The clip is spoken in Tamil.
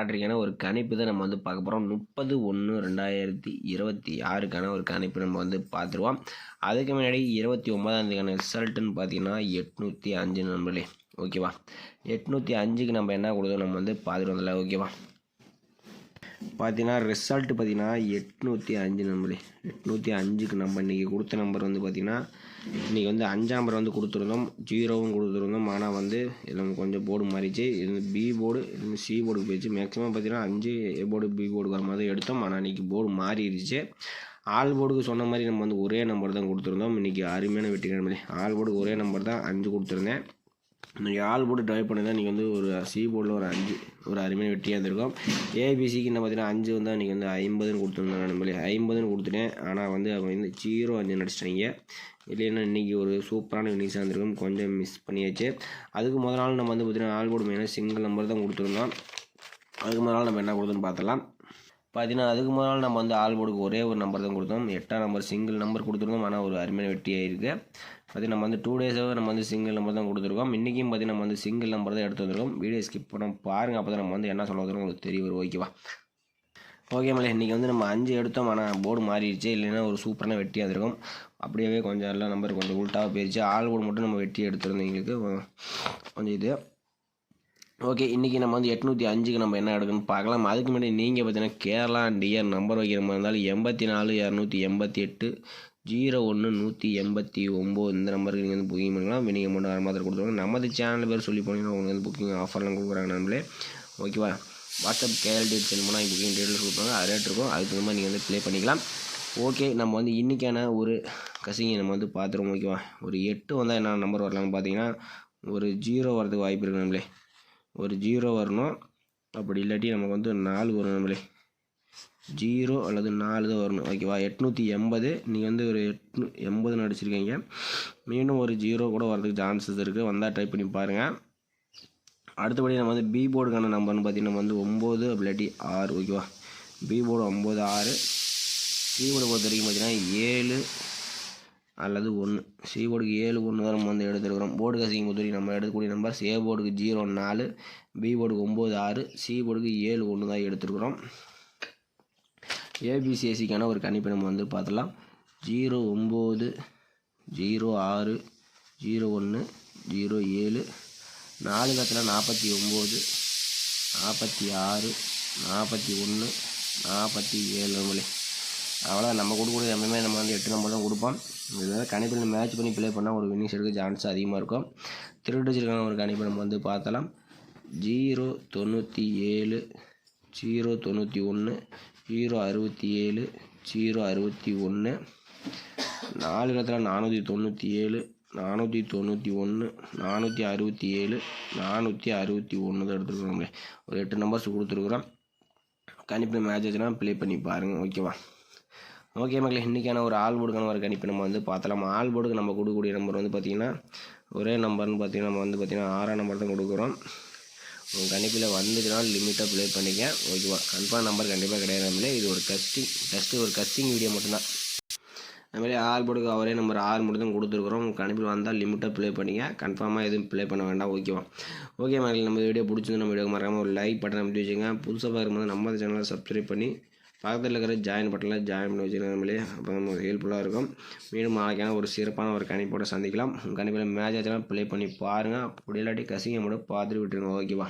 லாட்ரிக்கான ஒரு கணிப்பு தான் நம்ம வந்து பார்க்க போகிறோம். 30/1/2026க்கான ஒரு கணிப்பு நம்ம வந்து பார்த்துருவோம். அதுக்கு முன்னாடி 29ஆம் தேதிக்கான ரிசல்ட்டுன்னு பார்த்தீங்கன்னா 805 நண்பர்களே. ஓகேவா, 805க்கு நம்ம என்ன கொடுத்தோம் நம்ம வந்து பார்த்துட்டு வந்தல. ஓகேவா, பார்த்தீங்கன்னா ரிசல்ட்டு பார்த்தீங்கன்னா 805 நம்பர். 805க்கு நம்ம இன்றைக்கி கொடுத்த நம்பர் வந்து பார்த்திங்கன்னா இன்றைக்கி வந்து 5 நம்பர் வந்து கொடுத்துருந்தோம், 0வும் கொடுத்துருந்தோம். ஆனால் வந்து இதில் கொஞ்சம் போர்டு மாறிச்சு. இது பி போர்டு, இது சி போர்டுக்கு போயிடுச்சு. மேக்ஸிமம் பார்த்திங்கன்னா 5 ஏ போர்டு பி போர்டு வர மாதிரி எடுத்தோம். ஆனால் இன்றைக்கி போர்டு மாறிடுச்சு. ஆல் போர்டுக்கு சொன்ன மாதிரி நம்ம வந்து ஒரே நம்பர் தான் கொடுத்துருந்தோம். இன்றைக்கி அருமையான வெற்றி நம்பர். ஆல் போர்டுக்கு ஒரே நம்பர் தான் 5 கொடுத்துருந்தேன். இன்றைக்கி ஆல் போர்டு ட்ரை பண்ணி தான் இன்றைக்கி வந்து ஒரு சி போர்டில் ஒரு 5 ஒரு அருமையான வெற்றியாக இருந்திருக்கும். ஏபிசிக்கு என்ன பார்த்தீங்கன்னா 5 வந்து இன்றைக்கி வந்து 50ன்னு கொடுத்துருந்தேன் நண்பர்களே. 50ன்னு கொடுத்துட்டேன். ஆனால் வந்து அவங்க வந்து 0-5 நடிச்சிட்டாங்க. இல்லைன்னா இன்றைக்கி ஒரு சூப்பரான வினிங்ஸாக இருந்திருக்கும். கொஞ்சம் மிஸ் பண்ணியாச்சு. அதுக்கு முதல் நாள் நம்ம வந்து பார்த்திங்கன்னா ஆல் போர்டு மெயினாக சிங்கிள் நம்பர் தான் கொடுத்துருந்தோம். அதுக்கு முதல் நாள் நம்ம என்ன கொடுத்தோன்னு பார்த்தலாம். பார்த்தீங்கன்னா அதுக்கு முதல் நாள் நம்ம வந்து ஆல் போர்டுக்கு ஒரே ஒரு நம்பர் தான் கொடுத்தோம். 8ஆம் நம்பர் சிங்கிள் நம்பர் கொடுத்துருந்தோம். ஆனால் ஒரு அருமையான வெற்றியாக இருக்குது. பார்த்தீங்கன்னா நம்ம வந்து 2 டேஸாகவே நம்ம வந்து சிங்கிள் நம்பர் தான் கொடுத்துருக்கோம். இன்றைக்கும் பார்த்தீங்கன்னா நம்ம வந்து சிங்கிள் நம்பர் தான் எடுத்து வந்திருக்கோம். வீடியோ ஸ்கிப் பண்ண பாருங்கள். அப்போ தான் நம்ம வந்து என்ன சொல்ல வரோம் உங்களுக்கு தெரிய வரும். ஓகேவா, ஓகே மேலே இன்றைக்கி வந்து நம்ம 5 எடுத்தோம். ஆனால் போர்டு மாறிடுச்சு. இல்லைன்னா ஒரு சூப்பரான வெட்டியாக இருக்கும். அப்படியே கொஞ்சம் எல்லா நம்பர் கொஞ்சம் உள்ட்டாக போயிடுச்சு. ஆல் போர்டு மட்டும் நம்ம வெட்டி எடுத்துருந்தோம். எங்களுக்கு கொஞ்சம் இது ஓகே. இன்றைக்கி நம்ம வந்து 805க்கு நம்ம என்ன எடுக்கணும்னு பார்க்கலாம். அதுக்கு முன்னாடி நீங்கள் பார்த்தீங்கன்னா கேரளா அண்ட் இயர் நம்பர் வைக்கிற மாதிரி இருந்தாலும் 84 288 01 189 இந்த நம்பருக்கு நீங்கள் வந்து புக்கிங் பண்ணலாம். வினிங் அமௌண்ட் வர மாதிரி கொடுத்துருவாங்க. நமது சேனல் பேர் சொல்லி போனீங்கன்னா உங்களுக்கு வந்து புக்கிங் ஆஃபர்லாம் கொடுக்குறாங்க நம்மளே. ஓகேவா, வாட்ஸ்அப் கேஎல் டேட் சென்ட் பண்ணால் புக்கிங் டேட்டில் கொடுப்பாங்க. அது ரேட் இருக்கும். அதுக்கு தகுந்த மாதிரி நீங்கள் வந்து ப்ளே பண்ணிக்கலாம். ஓகே, நம்ம வந்து இன்றைக்கான ஒரு கசிங்கை நம்ம வந்து பார்த்துருவோம். ஓகேவா, ஒரு 8 வந்தால் என்ன நம்பர் வரலாம்னு பார்த்தீங்கன்னா ஒரு 0 வரதுக்கு வாய்ப்பு இருக்குது நம்மளே. ஒரு 0 வரணும். அப்படி இல்லாட்டி நமக்கு வந்து 4 வரும் நம்மளே. 0 அல்லது 4 தான் வரணும். ஓகேவா, 880 நீங்கள் வந்து ஒரு 880 அடிச்சிருக்கீங்க. மீண்டும் ஒரு 0 கூட வரதுக்கு சான்சஸ் இருக்குது. வந்தால் ட்ரை பண்ணி பாருங்கள். அடுத்தபடி நம்ம வந்து பி போர்டுக்கான நம்பர்னு பார்த்தீங்கன்னா நம்ம வந்து 9 அப்படி இல்லாட்டி 6. ஓகேவா, பி போர்டு 9 6. சி போர்டு பொறுத்த வரைக்கும் பார்த்தீங்கன்னா 7 அல்லது 1. சி போர்டுக்கு 7 1 தான் நம்ம வந்து எடுத்துருக்கிறோம். போர்டு கசிங்க பொறுத்த வரைக்கும் நம்ம எடுக்கக்கூடிய நம்பர் ஏ போர்டுக்கு 0 4, பி போர்டுக்கு 9 6, சி போர்டுக்கு 7 1 தான் எடுத்துருக்குறோம். ஏபிசிஎஸ்சிக்கான ஒரு கணிப்பை நம்ம வந்து பார்த்துலாம். 09 06 01 07 4 கத்தில் 49 46 41 47 நம்மளே. அவ்வளோ நம்ம கொடுக்கக்கூடிய எப்பவுமே நம்ம வந்து 8 நம்பர் தான் கொடுப்போம். இதனால் கணிப்பில் மேட்ச் பண்ணி ப்ளே பண்ணால் ஒரு வின்னிங்ஸ் எடுக்க சான்ஸ் அதிகமாக இருக்கும். திருடிச்சிருக்கான ஒரு கணிப்பை நம்ம வந்து பார்த்தலாம். 097 091 067 061 4 இடத்துல 497 491 467 461 தான் எடுத்துருக்குறோம். ஒரு 8 நம்பர்ஸ் கொடுத்துருக்குறோம். கணிப்பில் மேட்ச் ஆச்சுன்னா ப்ளே பண்ணி பாருங்கள். ஓகேவா, ஓகே மக்களே, இன்றைக்கான ஒரு ஆல் போர்டுக்கான ஒரு கணிப்பு நம்ம வந்து பார்த்தலாம். ஆல் போர்டுக்கு நம்ம கொடுக்கக்கூடிய நம்பர் வந்து பார்த்திங்கன்னா ஒரே நம்பர்னு பார்த்திங்கன்னா நம்ம வந்து பார்த்திங்கன்னா 6ஆம் நம்பர் தான் கொடுக்குறோம். உங்கள் கணிப்பில் வந்துச்சுன்னா லிமிட்டாக ப்ளே பண்ணிக்க. ஓகேவா, கன்ஃபார்ம் நம்பர் கண்டிப்பாக கிடையாது நம்மளே. இது ஒரு ஜஸ்ட்டு ஒரு கஸ்டிங் வீடியோ மட்டும்தான். அதுமாதிரி ஆல் போர்டுக்கு ஒரே நம்பர் 6 மட்டும் தான் கொடுத்துருக்குறோம். உங்கள் கணிப்பில் வந்தால் லிமிட்டாக ப்ளே பண்ணிக்க. கன்ஃபார்மாக எதுவும் ப்ளே பண்ண வேண்டாம். ஓகேவா, ஓகே மக்களே, நம்ம வீடியோ பிடிச்சிருந்து நம்ம வீடியோ மறக்காமல் ஒரு லைக் பட்டன் அமைத்து வச்சுங்க. புதுசாக இருக்கும்போது நம்ம சேனலை சப்ஸ்கிரைப் பண்ணி பக்கத்தில் இருக்கிற ஜாயின் பட்டனில் ஜாயின் பண்ணி வச்சுருக்கோம் நம்மளே. அப்போ நமக்கு ஹெல்ப்ஃபுல்லாக இருக்கும். மீண்டும் நாளைக்கான ஒரு சிறப்பான ஒரு கணிப்போடு சந்திக்கலாம். கணிப்பில் மேட்ச் ஆச்சுன்னா ப்ளே பண்ணி பாருங்கள். அப்படி இல்லாட்டி கசிங்க மட்டும் பார்த்துட்டு விட்டுருங்க. ஓகேவா.